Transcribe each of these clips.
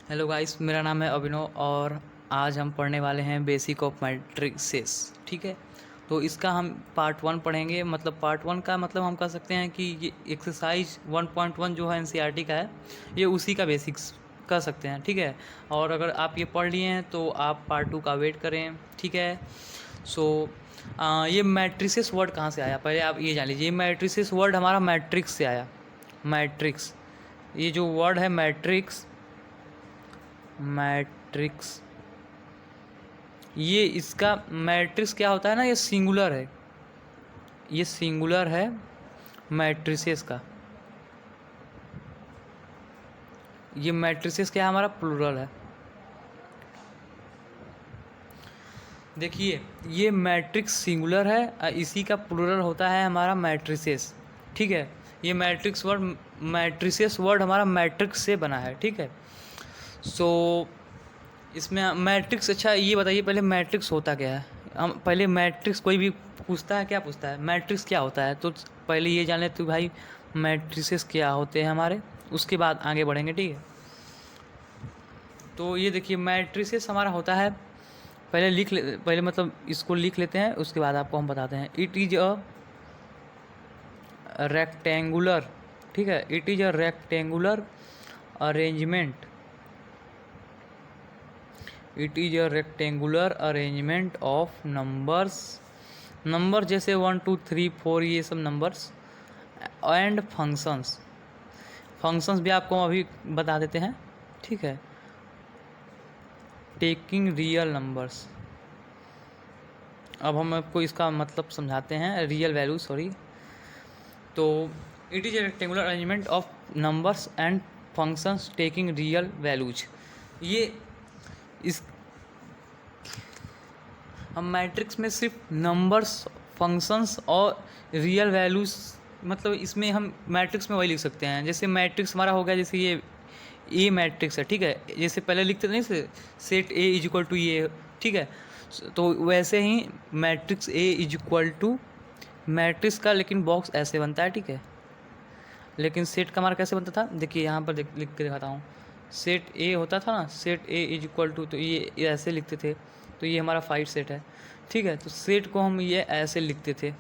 Hello guys, मेरा नाम है अभिनव और आज हम पढ़ने वाले हैं बेसिक ऑफ मैट्रिसेस। ठीक है, तो इसका हम पार्ट वन पढ़ेंगे। मतलब पार्ट वन का मतलब हम कह सकते हैं कि ये एक्सरसाइज 1.1 जो है एनसीईआरटी का है, ये उसी का बेसिक्स कह सकते हैं। ठीक है, और अगर आप ये पढ़ लिए हैं तो आप पार्ट टू का वेट करें। ठीक है, सो ये मैट्रिसेस वर्ड कहाँ से आया, पहले आप ये जान लीजिए। मैट्रिसेस वर्ड हमारा मैट्रिक्स से आया। मैट्रिक्स, ये जो वर्ड है मैट्रिक्स, मैट्रिक्स, ये इसका मैट्रिक्स क्या होता है ना, ये सिंगुलर है, ये सिंगुलर है मैट्रिसेस का। ये मैट्रिसेस क्या है, हमारा प्लूरल है। देखिए, ये मैट्रिक्स सिंगुलर है, इसी का प्लूरल होता है हमारा मैट्रिसेस। ठीक है, ये मैट्रिसेस वर्ड हमारा मैट्रिक्स से बना है। ठीक है, सो इसमें मैट्रिक्स, अच्छा ये बताइए पहले मैट्रिक्स होता क्या है। हम पहले मैट्रिक्स, कोई भी पूछता है क्या पूछता है, मैट्रिक्स क्या होता है, तो पहले ये जान ले तो भाई मैट्रिसेस क्या होते हैं हमारे, उसके बाद आगे बढ़ेंगे। ठीक है, तो ये देखिए मैट्रिसेस हमारा होता है, पहले मतलब इसको लिख लेते हैं, उसके बाद आपको हम बताते हैं। इट इज अ रेक्टेंगुलर, ठीक है, it is a rectangular arrangement, it is a rectangular arrangement of numbers, number जैसे 1 2 3 4 ये सब नंबर्स, एंड फंक्शंस, फंक्शंस भी आपको अभी बता देते हैं। ठीक है, टेकिंग रियल नंबर्स, अब हम आपको इसका मतलब समझाते हैं, रियल वैल्यू सॉरी। तो it is a rectangular arrangement of numbers and functions taking real values. ये इस हम मैट्रिक्स में सिर्फ नंबर्स, फंक्शंस और रियल वैल्यूज, मतलब इसमें हम मैट्रिक्स में वही लिख सकते हैं। जैसे मैट्रिक्स हमारा हो गया, जैसे ये ए मैट्रिक्स है। ठीक है, जैसे पहले लिखते थे नहीं से set A is equal to A. ठीक है, तो वैसे ही matrix A is equal to matrix का, लेकिन बॉक्स ऐसे बनता है। ठीक है, लेकिन सेट का हमारा कैसे बनता था, देखिए यहाँ पर लिख के दिखाता हूँ। सेट ए होता था ना, set A is equal to, तो ये ऐसे लिखते थे, तो ये हमारा 5 सेट है। ठीक है, तो सेट को हम ये ऐसे लिखते थे,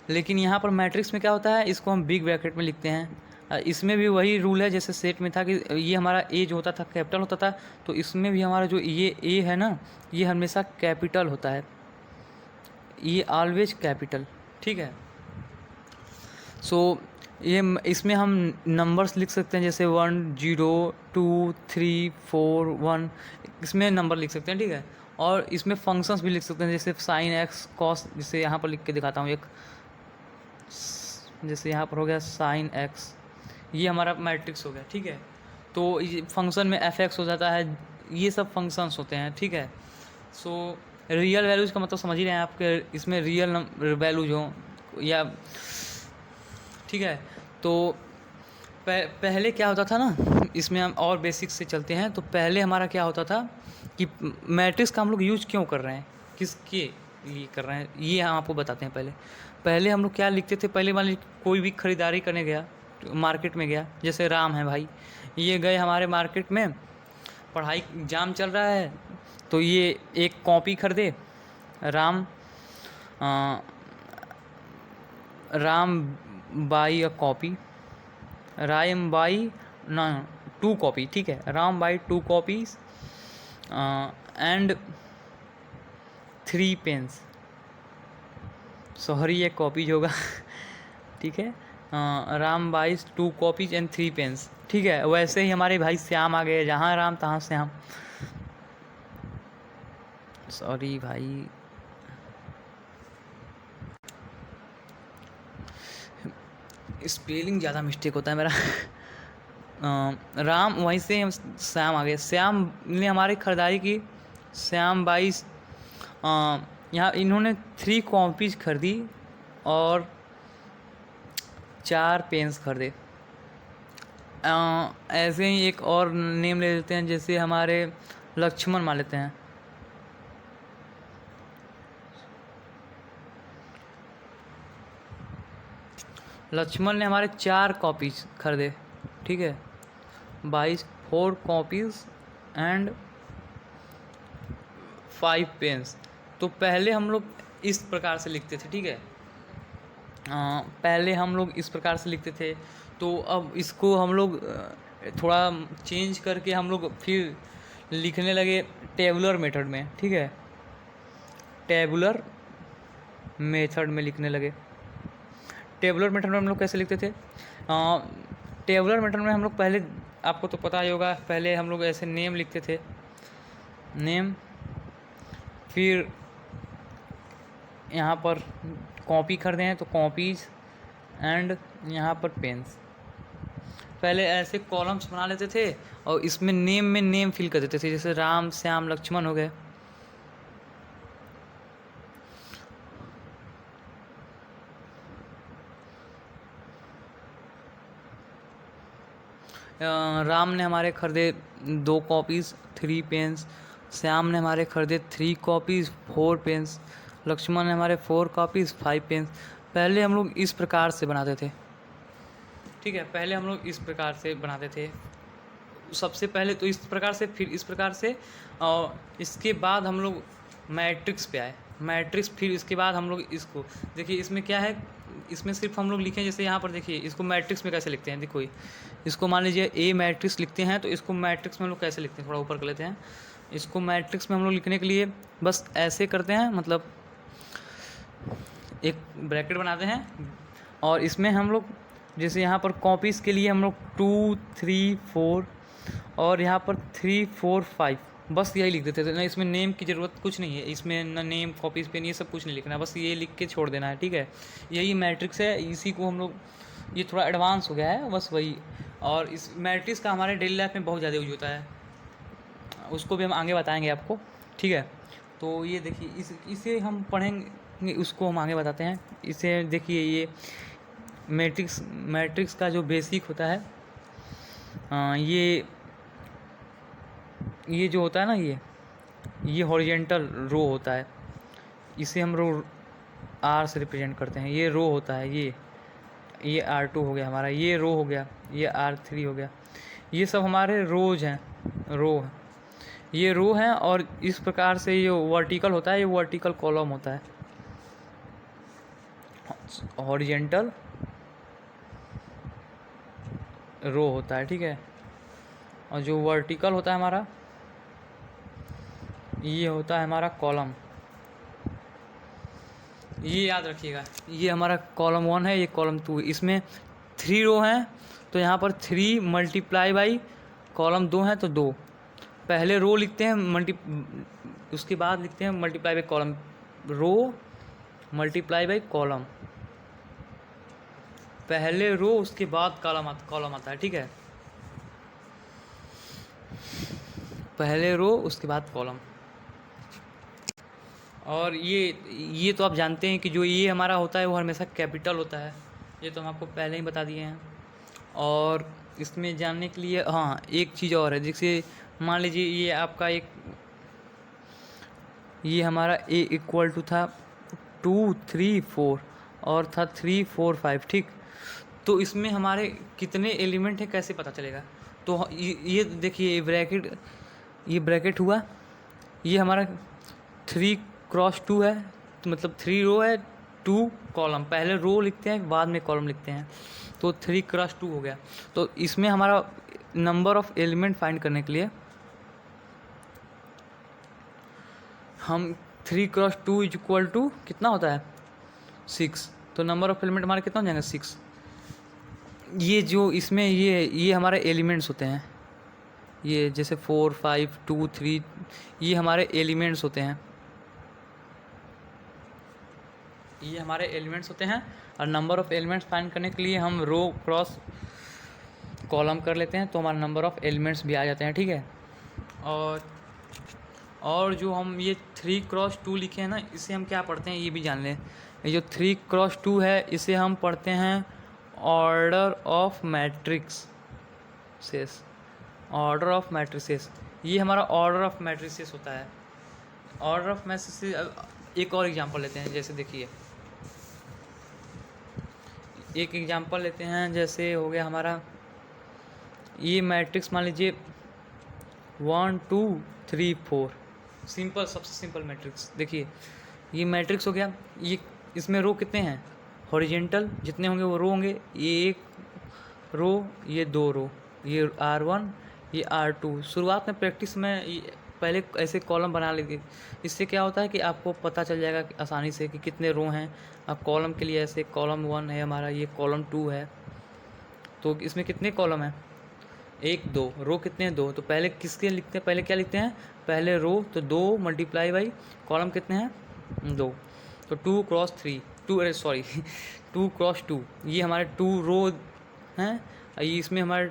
लेकिन यहाँ पर मैट्रिक्स में क्या होता है, इसको हम बिग ब्रैकेट में लिखते हैं। इसमें भी वही रूल है जैसे सेट में था कि ये हमारा ए जो होता था कैपिटल होता था, तो इसमें भी हमारा जो ये ए है ना, ये हमेशा कैपिटल होता है, ये ऑलवेज कैपिटल। ठीक है, सो ये इसमें हम नंबर्स लिख सकते हैं, जैसे 1 0 2 3 4 1, इसमें नंबर लिख सकते हैं। ठीक है, और इसमें फंक्शंस भी लिख सकते हैं, जैसे साइन एक्स कॉस, जैसे यहाँ पर लिख के दिखाता हूँ एक, जैसे यहाँ पर हो गया साइन एक्स, ये हमारा मैट्रिक्स हो गया। ठीक है, तो ये फंक्शन में एफ एक्स हो जाता है, ये सब फंक्शंस होते हैं। ठीक है, सो रियल वैल्यूज़ का मतलब समझ ही रहे हैं आपके, इसमें रियल वैल्यूज हो या, ठीक है, तो पहले क्या होता था ना, इसमें हम और बेसिक्स से चलते हैं। तो पहले हमारा क्या होता था कि मैट्रिक्स का हम लोग यूज क्यों कर रहे हैं, किसके लिए कर रहे हैं, ये हम आपको बताते हैं। पहले पहले हम लोग क्या लिखते थे, पहले मान लीजिए कोई भी ख़रीदारी करने गया, मार्केट में गया, जैसे राम है भाई, ये गए हमारे मार्केट में, पढ़ाई एग्जाम चल रहा है, तो ये एक कॉपी खरीदे, Ram Ram buy a copy, Ram buy ना 2 कॉपी। ठीक है, Ram buy 2 copies and 3 pens, sorry ये कॉपीज होगा। ठीक है, Ram buy 2 copies and 3 pens. ठीक है, वैसे ही हमारे भाई श्याम आ गए, जहाँ राम तहाँ श्याम, सॉरी भाई, स्पेलिंग ज़्यादा मिस्टेक होता है मेरा। राम, वहीं से हम श्याम आ गए, श्याम ने हमारी खरीदारी की, श्याम बाईस, यहाँ इन्होंने 3 कॉपीज खरीदी और 4 पेन्स खरीदे। ऐसे ही एक और नेम ले लेते हैं, जैसे हमारे लक्ष्मण मान लेते हैं, लक्ष्मण ने हमारे 4 कॉपीज खरीदे। ठीक है, 22 4 कॉपीज एंड 5 पेन्स। तो पहले हम लोग इस प्रकार से लिखते थे, ठीक है। पहले हम लोग इस प्रकार से लिखते थे, तो अब इसको हम लोग थोड़ा चेंज करके हम लोग फिर लिखने लगे टेबुलर मेथड में, ठीक है। टेबुलर मेथड में लिखने लगे। टेबुलर मेथड में हम लोग कैसे लिखते थे? टेबुलर मेथड में हम लोग पहले, आपको तो पता ही होगा, पहले हम लोग ऐसे नेम लिखते थे, नेम, फिर यहाँ पर कॉपी खरीदे हैं तो कॉपीज एंड यहाँ पर पेन्स। पहले ऐसे कॉलम्स बना लेते थे और इसमें नेम में नेम फिल कर देते थे, जैसे राम, श्याम, लक्ष्मण हो गए। राम ने हमारे खरीदे 2 कॉपीज़ 3 पेन्स, श्याम ने हमारे खरीदे 3 कॉपीज़ 4 पेन्स, लक्ष्मण ने हमारे 4 कॉपीज़ 5 पेन्स। पहले हम लोग इस प्रकार से बनाते थे, ठीक है। पहले हम लोग इस प्रकार से बनाते थे, सबसे पहले तो इस प्रकार से, फिर इस प्रकार से, और इसके बाद हम लोग मैट्रिक्स पे आए। मैट्रिक्स, फिर इसके बाद हम लोग इसको देखिए, इसमें क्या है, इसमें सिर्फ हम लोग लिखें, जैसे यहाँ पर देखिए, इसको मैट्रिक्स में कैसे लिखते हैं, देखो इसको मान लीजिए ए मैट्रिक्स लिखते हैं, तो इसको मैट्रिक्स में हम लोग कैसे लिखते हैं, थोड़ा ऊपर कर लेते हैं। इसको मैट्रिक्स में हम लोग लिखने के लिए बस ऐसे करते हैं, मतलब एक ब्रैकेट बनाते हैं, और इसमें हम लोग जैसे यहाँ पर कॉपीज़ के लिए हम लोग 2 3 4 और यहाँ पर 3 4 5 बस यही लिख देते थे ना। इसमें नेम की ज़रूरत कुछ नहीं है, इसमें ना नेम, कॉपीज़ पेन, ये सब कुछ नहीं लिखना, बस ये लिख के छोड़ देना है, ठीक है। यही मैट्रिक्स है, इसी को हम लोग, ये थोड़ा एडवांस हो गया है, बस वही। और इस मैट्रिक्स का हमारे डेली लाइफ में बहुत ज़्यादा यूज होता है, उसको भी हम आगे बताएंगे आपको, ठीक है। तो ये देखिए, इसे हम पढ़ेंगे, उसको हम आगे बताते हैं। इसे देखिए, ये मैट्रिक्स का जो बेसिक होता है, ये जो होता है ना, ये हॉरिजेंटल रो होता है, इसे हम रो आर से रिप्रेजेंट करते हैं। ये रो होता है, ये R2 हो गया हमारा, ये रो हो गया, ये R3 हो गया, ये सब हमारे रोज हैं, ये रो हैं। और इस प्रकार से ये वर्टिकल होता है, ये वर्टिकल कॉलम होता है, हॉरिजेंटल रो होता है, ठीक है। और जो वर्टिकल होता है हमारा, ये होता है हमारा कॉलम। ये याद रखिएगा, ये हमारा कॉलम 1 है, ये कॉलम 2 है। इसमें 3 रो हैं, तो यहाँ पर 3 मल्टीप्लाई बाई कॉलम 2 है, तो 2 पहले रो लिखते हैं, उसके बाद लिखते हैं multiply by column, row multiply by column, पहले रो उसके बाद कॉलम आता है, ठीक है। पहले रो उसके बाद कॉलम। और ये तो आप जानते हैं कि जो ये हमारा होता है वो हमेशा कैपिटल होता है, ये तो हम आपको पहले ही बता दिए हैं। और इसमें जानने के लिए हाँ, एक चीज़ और है, जैसे मान लीजिए ये आपका ये हमारा A इक्वल टू था 2 3 4 और था 3 4 5, ठीक। तो इसमें हमारे कितने एलिमेंट है कैसे पता चलेगा? तो ये देखिए, ये ब्रैकेट हुआ, ये हमारा 3x2 है, तो मतलब 3 रो है, 2 कॉलम, पहले रो लिखते हैं बाद में कॉलम लिखते हैं, तो 3x2 हो गया। तो इसमें हमारा नंबर ऑफ एलिमेंट फाइंड करने के लिए हम 3x2 इज इक्वल टू कितना होता है 6, तो नंबर ऑफ एलिमेंट हमारा कितना हो जाएगा 6। ये जो इसमें ये हमारे एलिमेंट्स होते हैं, ये जैसे 4 5 2 3, ये हमारे एलिमेंट्स होते हैं, ये हमारे एलिमेंट्स होते हैं। और नंबर ऑफ़ एलिमेंट्स फाइंड करने के लिए हम रो क्रॉस कॉलम कर लेते हैं, तो हमारा नंबर ऑफ़ एलिमेंट्स भी आ जाते हैं, ठीक है। और जो हम ये 3x2 लिखे हैं ना, इसे हम क्या पढ़ते हैं ये भी जान लें। ये जो 3x2 है, इसे हम पढ़ते हैं order of matrixes, order of matrices, ये हमारा ऑर्डर ऑफ मैट्रिसेस होता है। ऑर्डर ऑफ मैट्रिसेस, एक और एग्जांपल लेते हैं, जैसे देखिए एक एग्जांपल लेते हैं, जैसे हो गया हमारा ये मैट्रिक्स, मान लीजिए 1 2 3 4। सिंपल, सबसे सिंपल मैट्रिक्स। देखिए ये मैट्रिक्स हो गया। ये इसमें रो कितने हैं, हॉरिजेंटल जितने होंगे वो रो होंगे। ये एक रो, ये दो रो, ये R1, ये R2। शुरुआत में प्रैक्टिस में पहले ऐसे कॉलम बना लीजिए। इससे क्या होता है कि आपको पता चल जाएगा कि आसानी से कि कितने रो हैं। अब कॉलम के लिए ऐसे कॉलम 1 है हमारा, ये कॉलम 2 है, तो इसमें कितने कॉलम हैं, 1 2। रो कितने हैं, 2। तो पहले किसके लिखते हैं, पहले क्या लिखते हैं, पहले रो, तो 2 मल्टीप्लाई बाई कॉलम कितने हैं, 2। तो 2 क्रॉस 3, 2 सॉरी 2 क्रॉस 2, ये हमारे 2 रो हैं। ये इसमें हमारे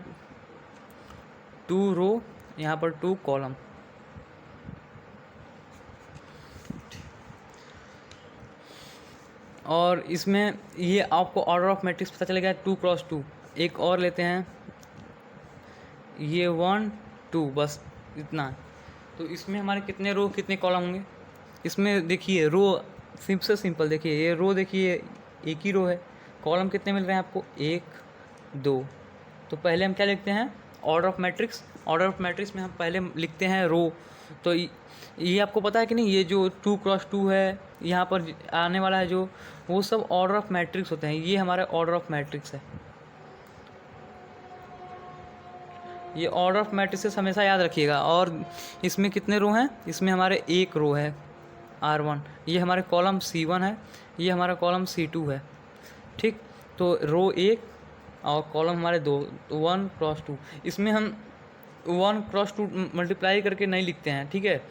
2 रो, यहाँ पर 2 कॉलम। और इसमें ये आपको ऑर्डर ऑफ मैट्रिक्स पता चलेगा 2 क्रॉस 2। एक और लेते हैं, ये 1 2, बस इतना। तो इसमें हमारे कितने रो कितने कॉलम होंगे। इसमें देखिए रो से सिंपल, देखिए ये रो, देखिए एक ही रो है। कॉलम कितने मिल रहे हैं आपको, 1 2। तो पहले हम क्या लिखते हैं, order of matrix. Order of matrix में हम पहले लिखते हैं रो। तो ये आपको पता है कि नहीं, ये जो 2 क्रॉस 2 है यहाँ पर आने वाला है जो, वो सब ऑर्डर ऑफ मैट्रिक्स होते हैं। ये हमारा ऑर्डर ऑफ मैट्रिक्स है। ये ऑर्डर ऑफ मैट्रिक्स हमेशा याद रखिएगा। और इसमें कितने रो हैं, इसमें हमारे एक रो है R1, ये हमारे कॉलम C1 है, ये हमारा कॉलम C2 है। ठीक, तो रो 1 और कॉलम हमारे 2, तो 1 क्रॉस 2। इसमें हम 1 क्रॉस 2 मल्टीप्लाई करके नहीं लिखते हैं, ठीक है।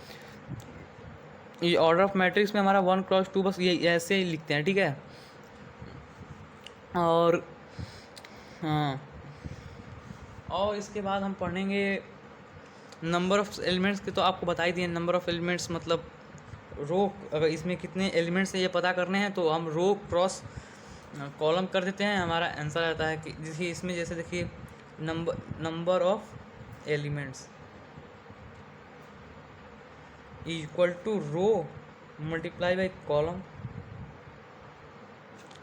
ये ऑर्डर ऑफ मैट्रिक्स में हमारा 1 क्रॉस 2 बस ये ऐसे ही लिखते हैं, ठीक है। और हाँ, और इसके बाद हम पढ़ेंगे नंबर ऑफ एलिमेंट्स के। तो आपको बता ही दिए नंबर ऑफ एलिमेंट्स मतलब रो, अगर इसमें कितने एलिमेंट्स हैं ये पता करने हैं तो हम रो क्रॉस कॉलम कर देते हैं, हमारा आंसर आता है कि देखिए इसमें जैसे देखिए number of elements equal to row multiply by column.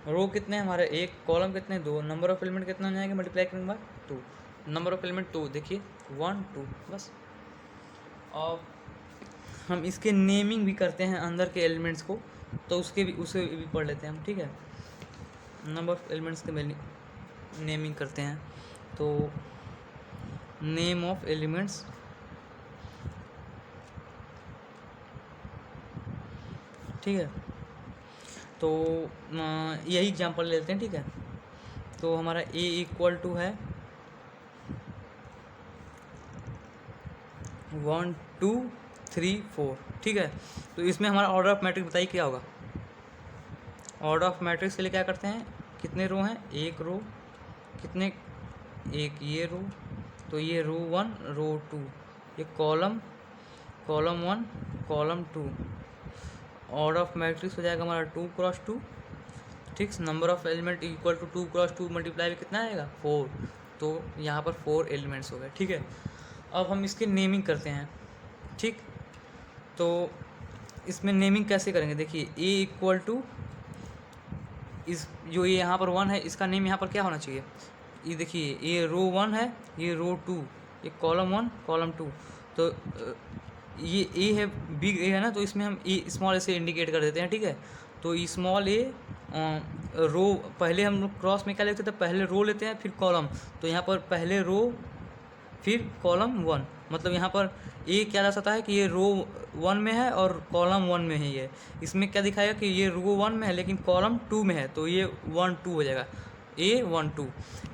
Row कितने हैं हमारे, 1, कॉलम कितने, 2। नंबर ऑफ एलिमेंट कितना हो जाएगा, मल्टीप्लाई करने के बाद 2। नंबर ऑफ एलिमेंट 2, देखिए 1 2 बस। और हम इसके नेमिंग भी करते हैं अंदर के एलिमेंट्स को, तो उसे भी पढ़ लेते हैं हम, ठीक है। नंबर ऑफ एलिमेंट्स के नेमिंग करते हैं। तो नेम ऑफ एलिमेंट्स, ठीक है। तो यही एग्जांपल लेते हैं, ठीक है। तो हमारा A इक्वल टू है 1 2 3 4, ठीक है। तो इसमें हमारा ऑर्डर ऑफ मैट्रिक्स बताइए क्या होगा। ऑर्डर ऑफ मैट्रिक्स के लिए क्या करते हैं, कितने रो हैं, 1 रो, कितने, 1 ये रो, तो ये रो 1 रो 2, ये column 1 column 2। Order of matrix हो जाएगा हमारा 2 क्रॉस 2, ठीक। Number of element equal to 2 cross 2 multiply में कितना आएगा, 4। तो यहाँ पर 4 एलिमेंट्स हो गए, ठीक है। अब हम इसकी नेमिंग करते हैं, ठीक। तो इसमें नेमिंग कैसे करेंगे, देखिए A इक्वल टू इस जो ये यहाँ पर 1 है, इसका नेम यहाँ पर क्या होना चाहिए, ये देखिए ये रो 1 है, ये रो 2, ये कॉलम 1 कॉलम 2। तो ये ए है, बिग ए है ना, तो इसमें हम ए स्मॉल ए से इंडिकेट कर देते हैं, ठीक है। तो स्मॉल ए रो, पहले हम लोग क्रॉस में क्या लेते थे, पहले रो लेते हैं फिर कॉलम। तो यहाँ पर पहले रो फिर कॉलम 1, मतलब यहाँ पर ए क्या दर्शाता है कि ये रो 1 में है और कॉलम 1 में है। ये इसमें क्या दिखाएगा कि ये रो 1 में है लेकिन कॉलम 2 में है, तो ये 1 2 हो जाएगा, A 1 2।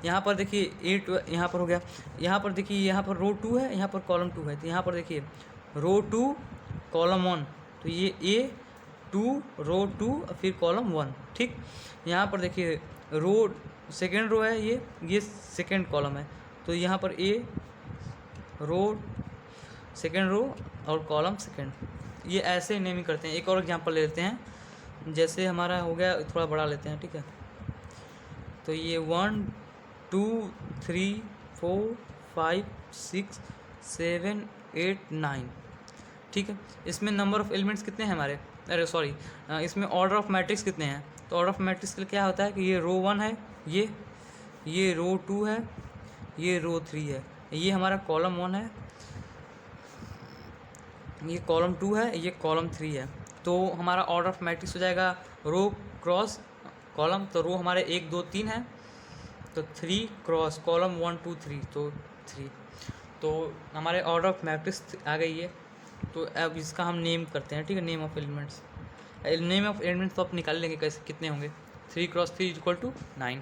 यहाँ पर देखिए A यहाँ पर हो गया, यहाँ पर देखिए यहाँ पर रो 2 है, यहाँ पर कॉलम 2 है, तो यहाँ पर देखिए रो 2 कॉलम 1, तो ये A 2 रो 2 फिर कॉलम 1, ठीक। यहाँ पर देखिए रो सेकेंड रो है, ये सेकेंड कॉलम है, तो यहाँ पर A रो सेकेंड रो और कॉलम सेकेंड। ये ऐसे नेमिंग करते हैं। एक और एग्जांपल ले लेते हैं, जैसे हमारा हो गया, थोड़ा बड़ा लेते हैं, ठीक है। तो ये 1 2 3 4 5 6 7 8 9, ठीक है। इसमें नंबर ऑफ एलिमेंट्स कितने हैं हमारे, अरे सॉरी, इसमें ऑर्डर ऑफ मैट्रिक्स कितने हैं। तो ऑर्डर ऑफ मैट्रिक्स के लिए क्या होता है कि ये रो 1 है, ये रो 2 है, ये रो 3 है, ये हमारा कॉलम 1 है, ये कॉलम 2 है, ये कॉलम 3 है। तो हमारा ऑर्डर ऑफ मैट्रिक्स हो जाएगा रो क्रॉस कॉलम। तो रो हमारे 1 2 3 है, तो 3 क्रॉस कॉलम 1 2 3, तो 3। तो हमारे ऑर्डर ऑफ मैट्रिक्स आ गई है। तो अब इसका हम नेम करते हैं, ठीक है, name of elements. Name of elements तो आप निकाल लेंगे कैसे, कितने होंगे, 3 क्रॉस 3 इक्वल टू 9,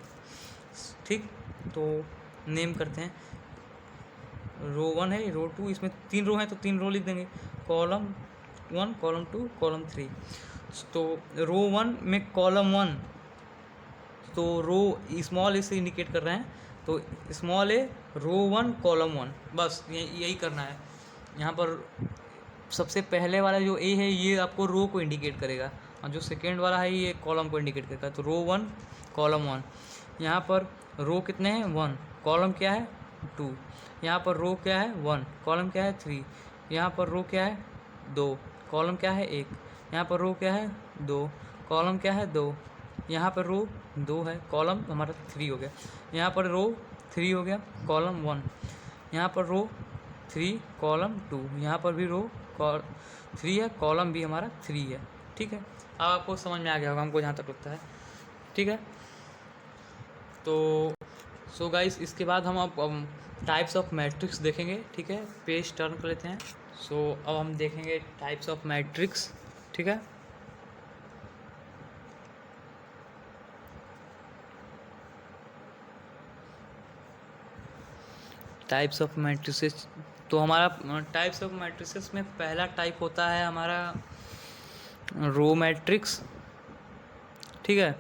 ठीक। तो नेम करते हैं, रो 1 है, रो 2, इसमें 3 रो हैं तो 3 रो लिख देंगे, कॉलम 1 कॉलम 2 कॉलम 3। तो रो 1 में कॉलम 1, तो रो स्मॉल ए से इंडिकेट कर रहे हैं, तो स्मॉल ए रो 1 कॉलम 1, बस यही करना है। यहाँ पर सबसे पहले वाला जो ए है ये आपको रो को इंडिकेट करेगा, और जो सेकेंड वाला है ये कॉलम को इंडिकेट करेगा। तो रो 1 कॉलम 1, यहाँ पर रो कितने हैं 1, कॉलम क्या है 2, यहाँ पर रो क्या है 1, कॉलम क्या है 3, यहाँ पर रो क्या है 2, कॉलम क्या है 1, यहाँ पर रो क्या है 2, कॉलम क्या है 2, यहाँ पर रो 2 है, कॉलम हमारा 3 हो गया, यहाँ पर रो 3 हो गया, कॉलम 1, यहाँ पर रो 3 कॉलम 2, यहाँ पर भी रो 3 है, कॉलम भी हमारा 3 है, ठीक है। अब आपको समझ में आ गया होगा हमको जहाँ तक लगता है, ठीक है। तो सो गाइस, इसके बाद हम अब टाइप्स ऑफ मैट्रिक्स देखेंगे, ठीक है। पेज टर्न कर लेते हैं। सो अब हम देखेंगे टाइप्स ऑफ मैट्रिक्स, ठीक है। टाइप्स ऑफ मैट्रिसेस, तो हमारा टाइप्स ऑफ मैट्रिसेस में पहला टाइप होता है हमारा रो मैट्रिक्स, ठीक है।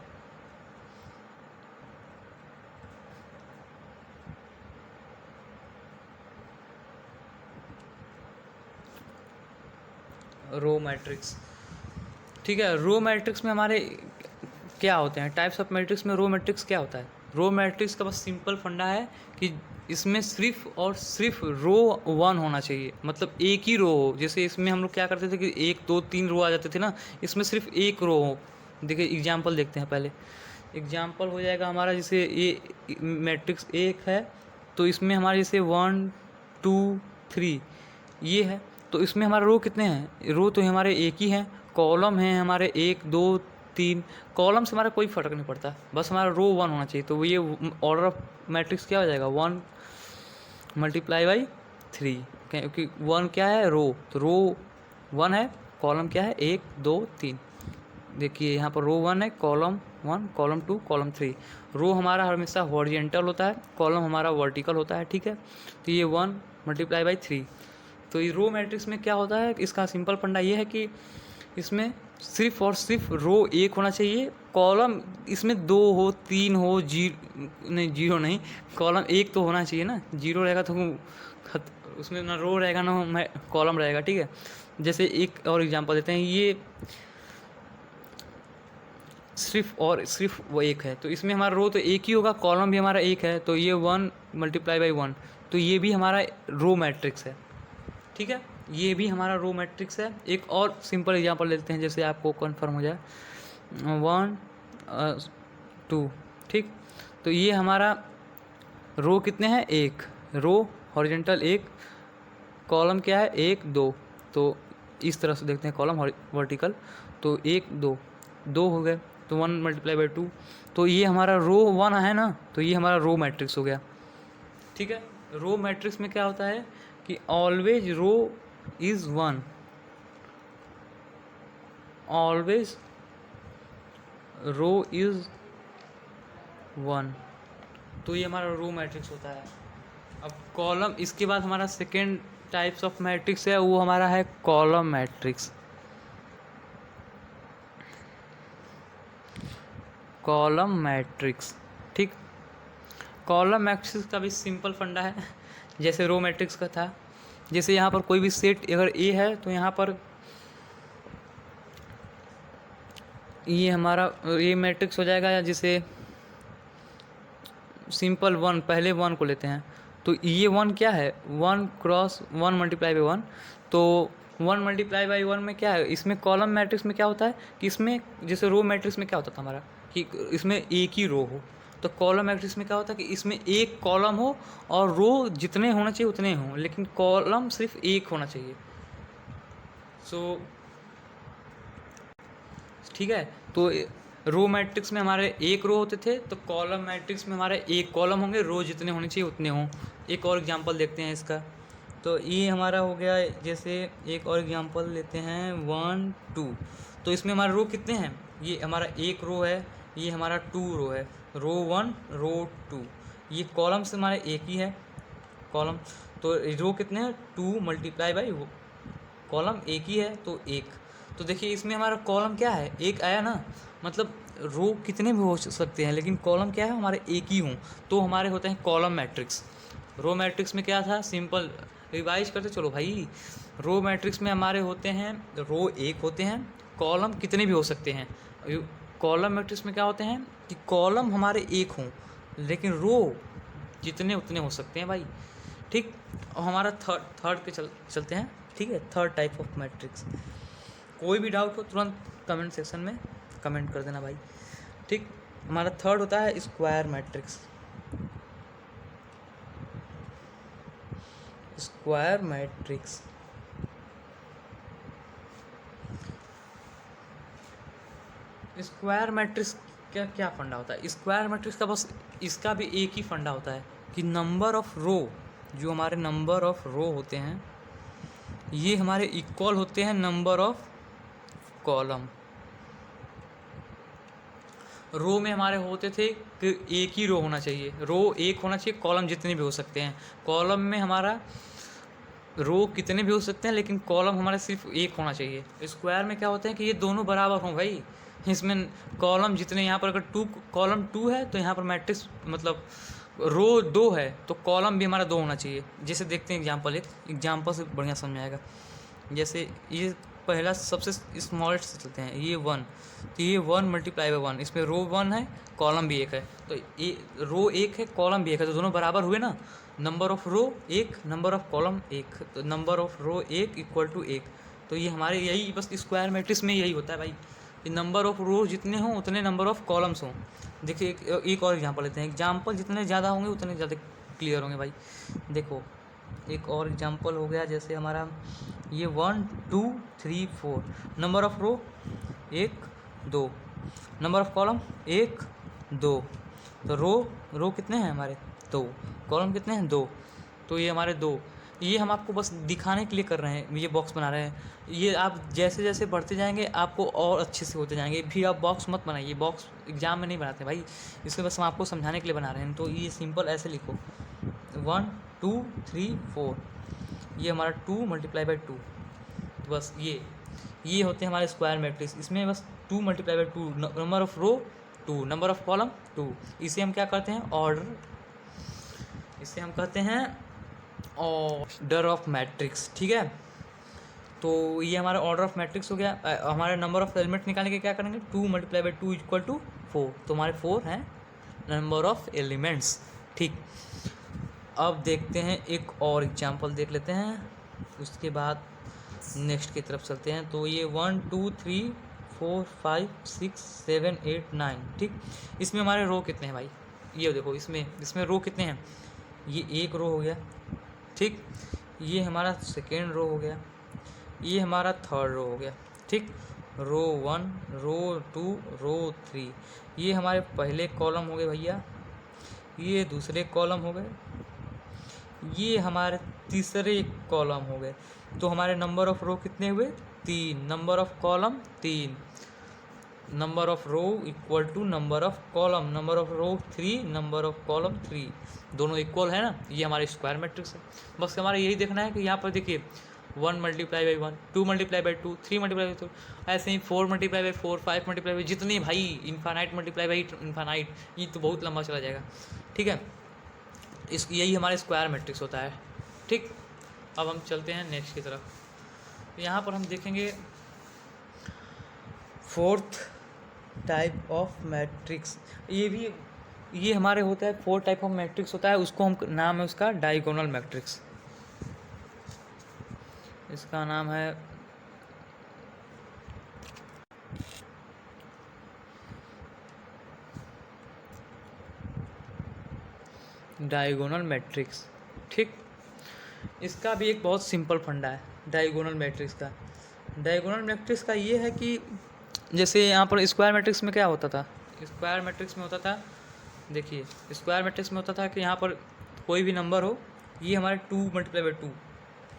रो मैट्रिक्स, ठीक है। रो मैट्रिक्स में हमारे क्या होते हैं, टाइप्स ऑफ मैट्रिक्स में रो मैट्रिक्स क्या होता है। रो मैट्रिक्स का बस सिंपल फंडा है कि इसमें सिर्फ और सिर्फ रो 1 होना चाहिए, मतलब एक ही रो हो। जैसे इसमें हम लोग क्या करते थे कि 1 2 3 रो आ जाते थे ना, इसमें सिर्फ एक रो हो। देखिए एग्जाम्पल देखते हैं पहले। एग्जाम्पल हो जाएगा हमारा, जैसे ये मैट्रिक्स एक है, तो इसमें हमारा जैसे 1 2 3 ये है, तो इसमें हमारा रो कितने हैं, रो तो हमारे एक ही हैं। कॉलम हैं हमारे 1 2 3, कॉलम से हमारा कोई फ़र्क नहीं पड़ता, बस हमारा रो 1 होना चाहिए। तो ये ऑर्डर ऑफ मैट्रिक्स क्या हो जाएगा, 1 मल्टीप्लाई बाई 3, क्योंकि 1 क्या है रो, तो रो 1 है, कॉलम क्या है 1 2 3। देखिए यहाँ पर रो 1 है, कॉलम 1 कॉलम 2 कॉलम 3। रो हमारा हमेशा हॉरिजेंटल होता है, कॉलम हमारा वर्टिकल होता है, ठीक है। तो ये 1 मल्टीप्लाई बाई 3। तो ये रो मैट्रिक्स में क्या होता है, इसका सिंपल फंडा ये है कि इसमें सिर्फ और सिर्फ रो एक होना चाहिए, कॉलम इसमें 2 हो 3 हो, जीरो नहीं, कॉलम एक तो होना चाहिए ना, जीरो रहेगा तो उसमें ना रो रहेगा ना कॉलम रहेगा, ठीक है। जैसे एक और एग्जांपल देते हैं, ये सिर्फ और सिर्फ वो एक है, तो इसमें हमारा रो तो एक ही होगा, कॉलम भी हमारा एक है, तो ये 1 मल्टीप्लाई बाई 1, तो ये भी हमारा रो मैट्रिक्स है, ठीक है। ये भी हमारा रो मैट्रिक्स है। एक और सिंपल एग्जांपल लेते हैं, जैसे आपको कन्फर्म हो जाए, 1 2, ठीक। तो ये हमारा रो कितने हैं, एक रो हॉरिजेंटल, एक कॉलम क्या है 1 2, तो इस तरह से देखते हैं कॉलम वर्टिकल, तो 1 2 2 हो गए, तो 1 मल्टीप्लाई बाई 2, तो ये हमारा रो 1 है ना, तो ये हमारा रो मैट्रिक्स हो गया, ठीक है। रो मैट्रिक्स में क्या होता है कि always row is 1, always row is 1, तो ये हमारा रो मैट्रिक्स होता है। अब कॉलम, इसके बाद हमारा सेकेंड टाइप्स ऑफ मैट्रिक्स है, वो हमारा है कॉलम मैट्रिक्स। कॉलम मैट्रिक्स, ठीक। कॉलम मैट्रिक्स का भी सिंपल फंडा है, जैसे रो मैट्रिक्स का था। जैसे यहाँ पर कोई भी सेट अगर ए है, तो यहाँ पर ये हमारा ए मैट्रिक्स हो जाएगा। जैसे सिंपल 1, पहले 1 को लेते हैं, तो ये 1 क्या है, 1 क्रॉस 1 मल्टीप्लाई बाई 1, तो 1 मल्टीप्लाई बाई 1 में क्या है, इसमें कॉलम मैट्रिक्स में क्या होता है कि इसमें जैसे रो मैट्रिक्स में क्या होता था हमारा कि इसमें एक ही रो हो, तो कॉलम मैट्रिक्स में क्या होता है कि इसमें एक कॉलम हो और रो जितने होना चाहिए उतने हों, लेकिन कॉलम सिर्फ एक होना चाहिए, सो ठीक है, तो रो मैट्रिक्स में हमारे एक रो होते थे, तो कॉलम मैट्रिक्स में हमारे एक कॉलम होंगे, रो जितने होने चाहिए उतने हों। एक और एग्जांपल देखते हैं इसका। तो ये हमारा हो गया, जैसे एक और एग्जांपल लेते हैं 1 2। तो इसमें हमारे रो कितने हैं, ये हमारा एक रो है, ये हमारा 2 रो है, रो 1 रो 2। ये कॉलम से हमारे एक ही है कॉलम, तो रो कितने हैं 2 मल्टीप्लाई बाई कॉलम एक ही है तो एक। तो देखिए इसमें हमारा कॉलम क्या है, एक आया ना, मतलब रो कितने भी हो सकते हैं लेकिन कॉलम क्या है हमारे एक ही हों, तो हमारे होते हैं कॉलम मैट्रिक्स। रो मैट्रिक्स में क्या था, सिंपल रिवाइज करते चलो भाई। रो मैट्रिक्स में हमारे होते हैं रो एक होते हैं, कॉलम कितने भी हो सकते हैं। कॉलम मैट्रिक्स में क्या होते हैं कि कॉलम हमारे एक हों लेकिन रो जितने उतने हो सकते हैं भाई। ठीक, और हमारा थर्ड पे चलते हैं। ठीक है, थर्ड टाइप ऑफ मैट्रिक्स। कोई भी डाउट हो तुरंत कमेंट सेक्शन में कमेंट कर देना भाई। ठीक, हमारा थर्ड होता है square matrix. Square matrix square matrix क्या क्या फंडा होता है। स्क्वायर मैट्रिक्स का बस इसका भी एक ही फंडा होता है कि नंबर ऑफ रो, जो हमारे नंबर ऑफ रो होते हैं ये हमारे इक्वल होते हैं नंबर ऑफ कॉलम। रो में हमारे होते थे कि एक ही रो होना चाहिए, रो एक होना चाहिए, कॉलम जितने भी हो सकते हैं। कॉलम में हमारा रो कितने भी हो सकते हैं लेकिन कॉलम हमारा सिर्फ एक होना चाहिए। स्क्वायर में क्या होता है कि ये दोनों बराबर हों भाई। इसमें कॉलम जितने, यहाँ पर अगर कॉलम 2 है तो यहाँ पर मैट्रिक्स मतलब रो 2 है तो कॉलम भी हमारा 2 होना चाहिए। जैसे देखते हैं एग्जांपल, एक एग्जांपल से बढ़िया समझाएगा। जैसे ये पहला सबसे स्मॉलेस्ट से चलते हैं, ये 1, तो ये 1 मल्टीप्लाई बाई 1, इसमें रो 1 है कॉलम भी एक है, तो ये रो एक है कॉलम भी एक है, तो दोनों बराबर हुए ना। नंबर ऑफ रो एक, नंबर ऑफ कॉलम एक, तो नंबर ऑफ रो एक इक्वल टू एक। तो ये हमारे यही बस स्क्वायर मैट्रिक्स में यही होता है भाई कि नंबर ऑफ रो जितने हों उतने नंबर ऑफ कॉलम्स हों। देखिए एक और एग्जांपल लेते हैं। एग्जांपल जितने ज़्यादा होंगे उतने ज़्यादा क्लियर होंगे भाई। देखो एक और एग्जांपल हो गया, जैसे हमारा ये 1 2 3 4, number of row 1 2, number of column 1 2, तो रो कितने हैं हमारे 2, कॉलम कितने हैं 2, तो ये हमारे 2। ये हम आपको बस दिखाने के लिए कर रहे हैं, ये बॉक्स बना रहे हैं। ये आप जैसे जैसे बढ़ते जाएंगे आपको और अच्छे से होते जाएंगे। भी आप बॉक्स मत बनाइए, बॉक्स एग्जाम में नहीं बनाते भाई, इसमें बस हम आपको समझाने के लिए बना रहे हैं। तो ये सिंपल ऐसे लिखो 1 2 3 4, ये हमारा 2 मल्टीप्लाई बाई 2, बस ये होते हैं हमारे स्क्वायर मैट्रिक्स। इसमें बस 2 multiply by 2, number of row 2, number of column 2। इसे हम क्या करते हैं ऑर्डर, इसे हम कहते हैं ऑर्डर ऑफ मैट्रिक्स। ठीक है, तो ये हमारा ऑर्डर ऑफ मैट्रिक्स हो गया। हमारे नंबर ऑफ एलिमेंट निकालने के क्या करेंगे 2 मल्टीप्लाई बाई 2 इक्वल टू 4, तो हमारे 4 हैं नंबर ऑफ एलिमेंट्स। ठीक, अब देखते हैं एक और एग्जांपल देख लेते हैं, उसके बाद नेक्स्ट की तरफ चलते हैं। तो ये 1 2 3 4 5 6 7 8 9। ठीक, इसमें हमारे रो कितने हैं भाई, ये देखो इसमें रो कितने हैं, ये एक रो हो गया। ठीक, ये हमारा सेकेंड रो हो गया, ये हमारा थर्ड रो हो गया। ठीक, रो 1 रो 2 रो 3, ये हमारे पहले कॉलम हो गए भैया, ये दूसरे कॉलम हो गए, ये हमारे तीसरे कॉलम हो गए। तो हमारे नंबर ऑफ रो कितने हुए 3, number of column 3, number of row equal to number of column, number of row 3 number of column 3, दोनों इक्वल है ना। ये हमारे स्क्वायर मैट्रिक्स है। बस हमारा यही देखना है कि यहाँ पर देखिए 1 multiply by 1, 2 multiply by 2, 3 multiply by 2, ऐसे ही 4 मल्टीप्लाई बाई 4, 5 मल्टीप्लाई बाई, जितने भाई इन्फानाइट मल्टीप्लाई बाई इन्फानाइट, ये तो बहुत लंबा चला जाएगा। ठीक है, यही हमारे स्क्वायर मैट्रिक्स होता है। ठीक, अब हम चलते हैं नेक्स्ट की तरफ। यहाँ पर हम देखेंगे फोर्थ टाइप ऑफ मैट्रिक्स। ये हमारे होता है 4 टाइप ऑफ मैट्रिक्स होता है, उसको हम नाम है उसका डायगोनल मैट्रिक्स। इसका नाम है डायगोनल मैट्रिक्स। ठीक, इसका भी एक बहुत सिंपल फंडा है डायगोनल मैट्रिक्स का। डायगोनल मैट्रिक्स का ये है कि जैसे यहाँ पर स्क्वायर मैट्रिक्स में क्या होता था, स्क्वायर मैट्रिक्स में होता था, देखिए स्क्वायर मैट्रिक्स में होता था कि यहाँ पर कोई भी नंबर हो, ये हमारे 2 × 2,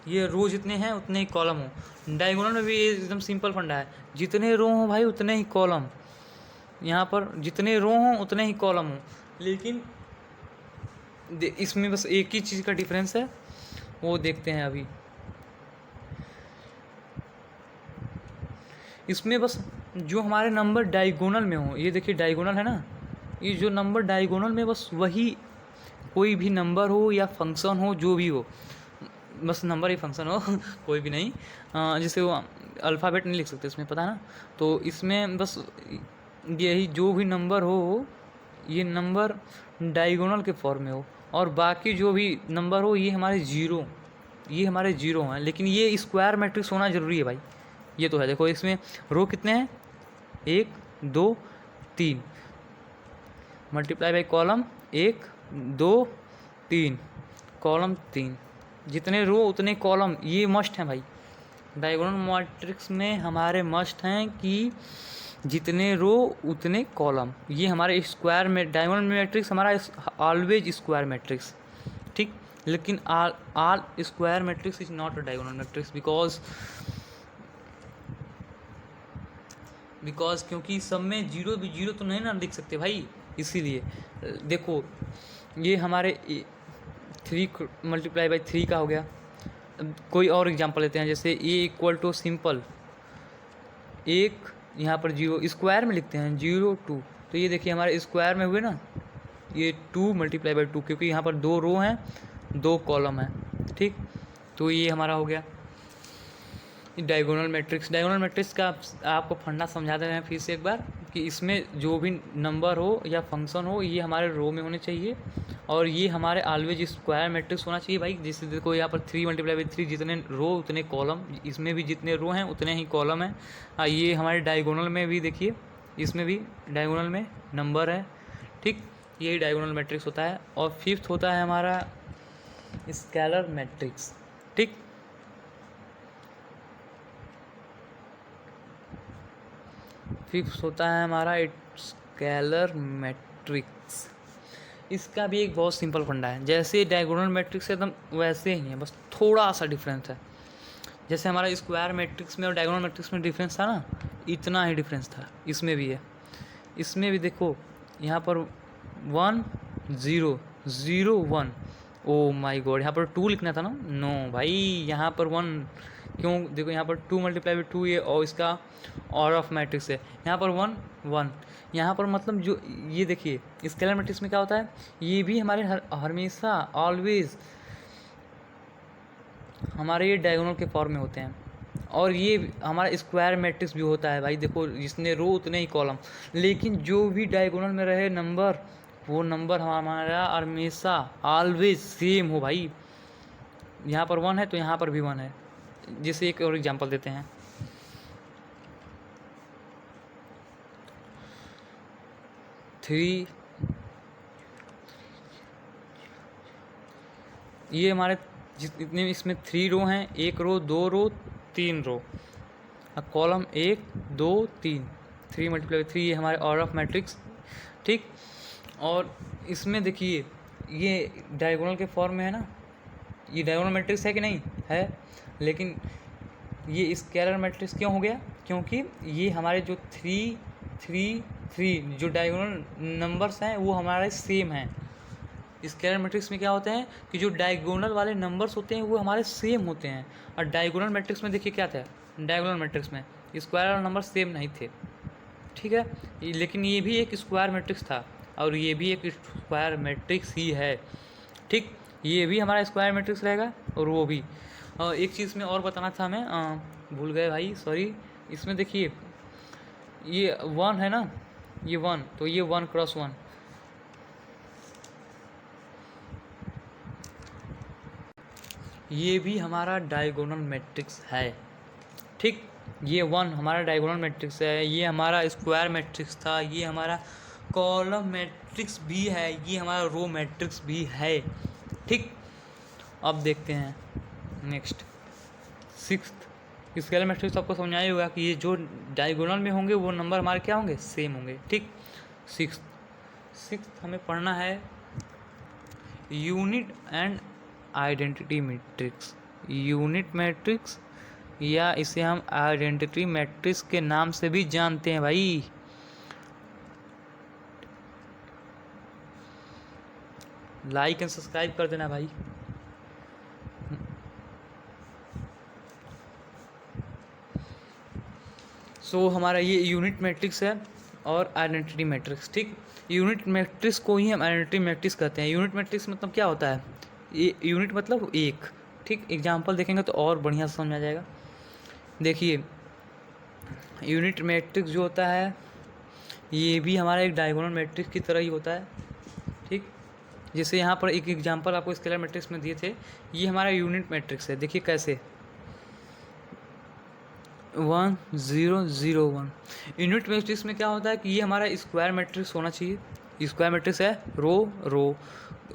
ये रो जितने हैं उतने ही कॉलम हो। डायगोनल में भी ये एकदम सिंपल फंडा है, जितने रो हों भाई उतने ही कॉलम, यहाँ पर जितने रो हों उतने ही कॉलम हो। लेकिन इसमें बस एक ही चीज़ का डिफरेंस है, वो देखते हैं अभी। इसमें बस जो हमारे नंबर डायगोनल में हो, ये देखिए डायगोनल है ना, ये जो नंबर डायगोनल में बस वही, कोई भी नंबर हो या फंक्शन हो, जो भी हो, बस नंबर ही फंक्शन हो कोई भी नहीं, जैसे वो अल्फ़ाबेट नहीं लिख सकते इसमें, पता है ना। तो इसमें बस यही जो भी नंबर हो, ये नंबर डायगोनल के फॉर्म में हो, और बाकी जो भी नंबर हो ये हमारे जीरो, ये हमारे जीरो हैं। लेकिन ये स्क्वायर मैट्रिक्स होना ज़रूरी है भाई, ये तो है। देखो इसमें रो कितने हैं, 1 2 3, मल्टीप्लाई बाई कॉलम 1 2 3, कॉलम 3, जितने रो उतने कॉलम, ये मस्ट हैं भाई। डायगोनल मैट्रिक्स में हमारे मस्ट हैं कि जितने रो उतने कॉलम, ये हमारे स्क्वायर में डायगोनल मैट्रिक्स हमारा ऑलवेज स्क्वायर मैट्रिक्स, ठीक। लेकिन all square matrix is not a diagonal matrix, because क्योंकि सब में जीरो भी जीरो तो नहीं ना लिख सकते भाई, इसीलिए। देखो ये हमारे 3 × 3 का हो गया। कोई और एग्जांपल लेते हैं, जैसे A = सिंपल, एक यहाँ पर जीरो स्क्वायर में लिखते हैं 0 2, तो ये देखिए हमारे स्क्वायर में हुए ना, ये 2 × 2, क्योंकि यहाँ पर 2 रो हैं 2 कॉलम हैं, ठीक। तो ये हमारा हो गया डायगोनल मैट्रिक्स। डायगोनल मैट्रिक्स का आपको फंडा समझा दे रहे हैं फिर से एक बार, कि इसमें जो भी नंबर हो या फंक्शन हो ये हमारे रो में होने चाहिए, और ये हमारे ऑलवेज स्क्वायर मैट्रिक्स होना चाहिए भाई। जैसे देखो यहाँ पर 3 × 3, जितने रो उतने कॉलम, इसमें भी जितने रो हैं उतने ही कॉलम हैं। ये हमारे डायगोनल में भी देखिए, इसमें भी डायगोनल में नंबर है, ठीक। यही डायगोनल मैट्रिक्स होता है। और फिफ्थ होता है हमारा स्केलर मैट्रिक्स, ठीक। फिफ्थ होता है हमारा स्केलर मैट्रिक्स। इसका भी एक बहुत सिंपल फंडा है, जैसे डायगोनल मैट्रिक्स एकदम वैसे ही है, बस थोड़ा सा डिफरेंस है। जैसे हमारा स्क्वायर मैट्रिक्स में और डायगोनल मैट्रिक्स में डिफरेंस था ना, इतना ही डिफरेंस था, इसमें भी है। इसमें भी देखो यहाँ पर 1 0 0 1, ओ माय गॉड, यहाँ पर 2 लिखना था ना, नो भाई यहाँ पर 1 क्यों, देखो यहाँ पर 2 × 2 ये, और इसका ऑर्डर ऑफ मैट्रिक्स है, यहाँ पर 1 1, यहाँ पर मतलब जो ये देखिए स्केलर मैट्रिक्स में क्या होता है, ये भी हमारे हमेशा ऑलवेज हमारे ये डायगोनल के फॉर्म में होते हैं। और ये हमारा स्क्वायर मैट्रिक्स भी होता है भाई, देखो जितने रो उतने ही कॉलम, लेकिन जो भी डायगोनल में रहे नंबर, वो नंबर हमारा हमेशा ऑलवेज सेम हो भाई। यहाँ पर 1 है तो यहाँ पर भी 1 है। जैसे एक और एग्जांपल देते हैं, ये हमारे जितने इसमें 3 रो हैं, 1 रो 2 रो 3 रो, कॉलम 1 2 3, 3 × 3, ये हमारे ऑर्डर ऑफ मैट्रिक्स, ठीक। और इसमें देखिए ये डायगोनल के फॉर्म में है ना, ये डायगोनल मैट्रिक्स है कि नहीं है, लेकिन ये स्केलर मैट्रिक्स क्यों हो गया, क्योंकि ये हमारे जो 3 3 3 जो डायगोनल नंबर्स हैं वो हमारे सेम हैं। स्केलर मैट्रिक्स में क्या होते हैं कि जो डायगोनल वाले नंबर्स होते हैं वो हमारे सेम होते हैं, और डायगोनल मैट्रिक्स में देखिए क्या था, डायगोनल मैट्रिक्स में स्क्वायर वाले नंबर सेम नहीं थे, ठीक है। लेकिन ये भी एक स्क्वायर मैट्रिक्स था, और ये भी एक स्क्वायर मैट्रिक्स ही है, ठीक। ये भी हमारा स्क्वायर मैट्रिक्स रहेगा, और वो भी। एक चीज़ में और बताना था हमें, भूल गए भाई, सॉरी। इसमें देखिए ये 1 है ना, ये 1, तो ये 1 × 1, ये भी हमारा डायगोनल मैट्रिक्स है, ठीक। ये 1 हमारा डायगोनल मैट्रिक्स है, ये हमारा स्क्वायर मैट्रिक्स था, ये हमारा कॉलम मैट्रिक्स भी है, ये हमारा रो मैट्रिक्स भी है, ठीक। अब देखते हैं नेक्स्ट 6th स्केलर मैट्रिक्स आपको समझ आया होगा कि ये जो डायगोनल में होंगे वो नंबर हमारे क्या होंगे, सेम होंगे। ठीक, सिक्स हमें पढ़ना है unit and identity matrix. Unit matrix या इसे हम आइडेंटिटी मैट्रिक्स के नाम से भी जानते हैं भाई। लाइक एंड सब्सक्राइब कर देना भाई। हमारा ये यूनिट मैट्रिक्स है और आइडेंटिटी मैट्रिक्स। ठीक, यूनिट मैट्रिक्स को ही हम आइडेंटिटी मैट्रिक्स कहते हैं। यूनिट मैट्रिक्स मतलब क्या होता है, ये यूनिट मतलब एक। ठीक, एग्जांपल देखेंगे तो और बढ़िया समझ में आ जाएगा। देखिए, यूनिट मैट्रिक्स जो होता है ये भी हमारा एक डायगोनल मैट्रिक्स की तरह ही होता है। ठीक, जैसे यहाँ पर एक एग्जांपल आपको स्केलर मैट्रिक्स में दिए थे, ये हमारा यूनिट मैट्रिक्स है। देखिए कैसे, 1 0 0 1। यूनिट मैट्रिक्स में क्या होता है कि ये हमारा स्क्वायर मैट्रिक्स होना चाहिए। स्क्वायर मैट्रिक्स है, रो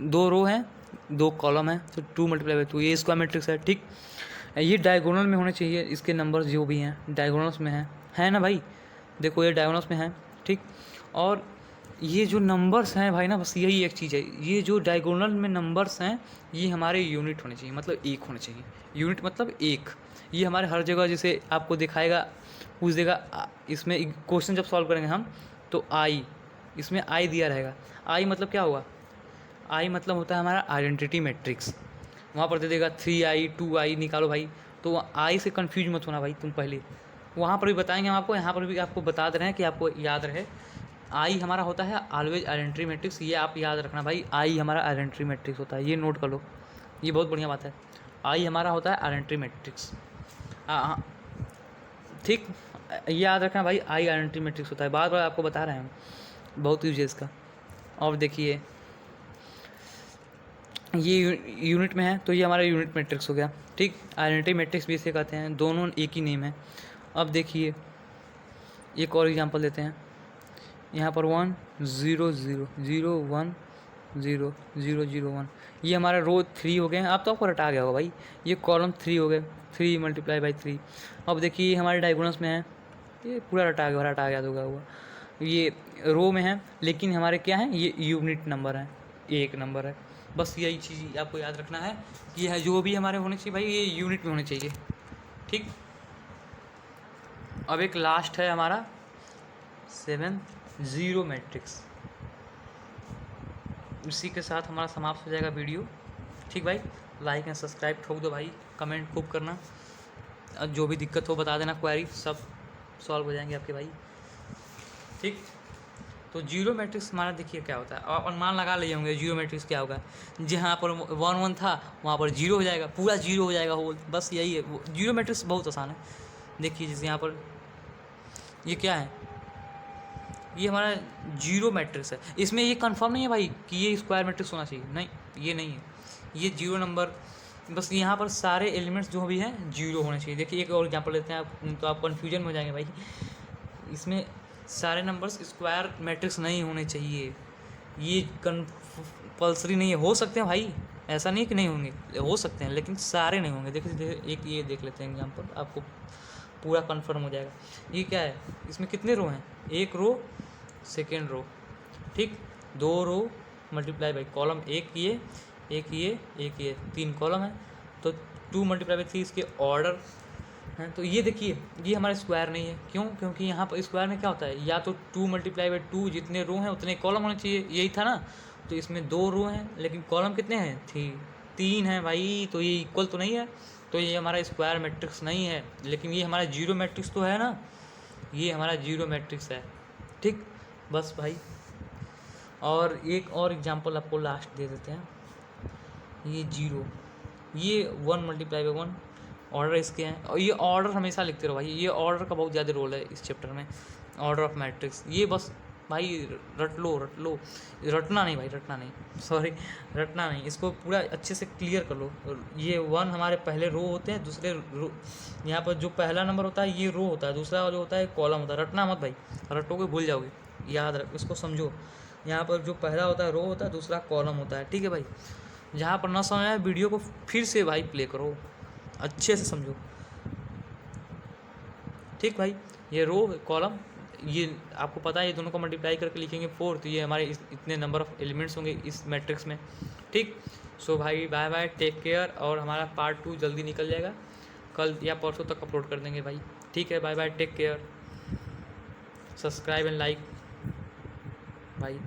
2 रो हैं, 2 कॉलम हैं, तो 2 × 2 ये स्क्वायर मैट्रिक्स है। ठीक, ये डायगोनल में होने चाहिए, इसके नंबर्स जो भी हैं डायगोनल्स में है ना भाई। देखो ये डायगोनल्स में है। ठीक, और ये जो नंबर्स हैं भाई ना, बस यही एक चीज़ है, ये जो डायगोनल में नंबर्स हैं ये हमारे यूनिट होने चाहिए, मतलब एक होने चाहिए। यूनिट मतलब एक। ये हमारे हर जगह जैसे आपको दिखाएगा, पूछ देगा इसमें क्वेश्चन जब सॉल्व करेंगे हम तो आई, इसमें आई दिया रहेगा। आई मतलब क्या हुआ, आई मतलब होता है हमारा आइडेंटिटी मैट्रिक्स। वहाँ पर दे देगा 3i 2i निकालो भाई, तो आई से कंफ्यूज मत होना भाई तुम पहले। वहाँ पर भी बताएंगे हम आपको, यहाँ पर भी आपको बता दे रहे हैं कि आपको याद रहे। आई हमारा होता है ऑलवेज आइडेंटिटी मैट्रिक्स, ये आप याद रखना भाई। आई हमारा आइडेंटिटी मैट्रिक्स होता है, ये नोट कर लो, ये बहुत बढ़िया बात है। आई हमारा होता है आइडेंटिटी मैट्रिक्स। हाँ, ठीक, ये याद रखना भाई, आई आइडेंटिटी मैट्रिक्स होता है। बार बार आपको बता रहे हैं हम, बहुत यूज है इसका। और देखिए ये यूनिट में है तो ये हमारा यूनिट मैट्रिक्स हो गया। ठीक, आइडेंटिटी मैट्रिक्स भी इसे कहते हैं, दोनों एक ही नेम है। अब देखिए एक और एग्जांपल देते हैं। यहाँ पर 1 0 0 0 1 0 0 0 1, ये हमारा रो 3 हो गए हैं। अब तो आपको रटा गया होगा भाई, ये कॉलम 3 हो गए, 3 × 3। अब देखिए ये हमारे डायगोनल्स में है, ये पूरा रटा गया होगा हुआ। ये रो में है लेकिन हमारे क्या है, ये यूनिट नंबर है, एक नंबर है। बस यही चीज़ आपको याद रखना है कि है जो भी हमारे होने चाहिए भाई ये यूनिट में होने चाहिए। ठीक, अब एक लास्ट है हमारा 7 0 मैट्रिक्स। इसी के साथ हमारा समाप्त हो जाएगा वीडियो। ठीक भाई, लाइक एंड सब्सक्राइब ठोक दो भाई, कमेंट खूब करना, जो भी दिक्कत हो बता देना, क्वेरी सब सॉल्व हो जाएंगे आपके भाई। ठीक, तो जीरो मैट्रिक्स हमारा देखिए क्या होता है, और अनुमान लगा लिए होंगे जीरो मैट्रिक्स क्या होगा। जहाँ पर 1 1 था वहाँ पर 0 हो जाएगा, पूरा 0 हो जाएगा होल, बस यही है। जीरो मैट्रिक्स बहुत आसान है। देखिए जैसे यहाँ पर ये क्या है, ये हमारा जीरो मैट्रिक्स है। इसमें ये कंफर्म नहीं है भाई कि ये स्क्वायर मैट्रिक्स होना चाहिए, नहीं ये नहीं है, ये जीरो नंबर, बस यहाँ पर सारे एलिमेंट्स जो भी हैं जीरो होने चाहिए। देखिए एक और एग्जांपल लेते हैं आप, तो आप कन्फ्यूजन में हो जाएंगे भाई। इसमें सारे नंबर्स स्क्वायर मैट्रिक्स नहीं होने चाहिए, ये कंपल्सरी नहीं है। हो सकते हैं भाई, ऐसा नहीं कि नहीं होंगे, हो सकते हैं, लेकिन सारे नहीं होंगे। देखिए एक ये देख लेते हैं एग्जांपल, आपको पूरा कंफर्म हो जाएगा। ये क्या है, इसमें कितने रो हैं, एक रो सेकेंड रो, ठीक, 2 रो × कॉलम, एक ये 3 कॉलम है, तो 2 × 3 इसके ऑर्डर हैं। तो ये देखिए ये हमारा स्क्वायर नहीं है, क्यों, क्योंकि यहाँ पर स्क्वायर में क्या होता है, या तो 2 × 2 जितने रो हैं उतने कॉलम होने चाहिए, यही था ना। तो इसमें 2 रो हैं लेकिन कॉलम कितने हैं, 3 हैं भाई, तो ये इक्वल तो नहीं है, तो ये हमारा स्क्वायर मैट्रिक्स नहीं है। लेकिन ये हमारा जीरो मैट्रिक्स तो है ना, ये हमारा जीरो मैट्रिक्स है। ठीक, बस भाई, और एक और एग्जांपल आपको लास्ट दे देते हैं। ये 0, ये 1 × 1 ऑर्डर इसके हैं, और ये ऑर्डर हमेशा लिखते रहो भाई, ये ऑर्डर का बहुत ज़्यादा रोल है इस चैप्टर में, ऑर्डर ऑफ मैट्रिक्स। ये बस भाई रट लो, रटना नहीं, इसको पूरा अच्छे से क्लियर कर लो। ये 1 हमारे पहले रो होते हैं, दूसरे रो, यहाँ पर जो पहला नंबर होता है ये रो होता है, दूसरा जो होता है कॉलम होता है। रटना मत भाई, रटोगे भूल जाओगे, याद रख, इसको समझो। यहाँ पर जो पहला होता है रो होता है, दूसरा कॉलम होता है। ठीक है भाई, जहाँ पर ना समझ आए वीडियो को फिर से भाई प्ले करो, अच्छे से समझो। ठीक भाई, ये रो कॉलम, ये आपको पता है ये दोनों को मल्टीप्लाई करके लिखेंगे 4, तो ये हमारे इतने नंबर ऑफ एलिमेंट्स होंगे इस मैट्रिक्स में। ठीक, सो भाई बाय बाय, टेक केयर, और हमारा पार्ट 2 जल्दी निकल जाएगा, कल या परसों तक अपलोड कर देंगे भाई। ठीक है, bye bye, take care, subscribe and like भाई।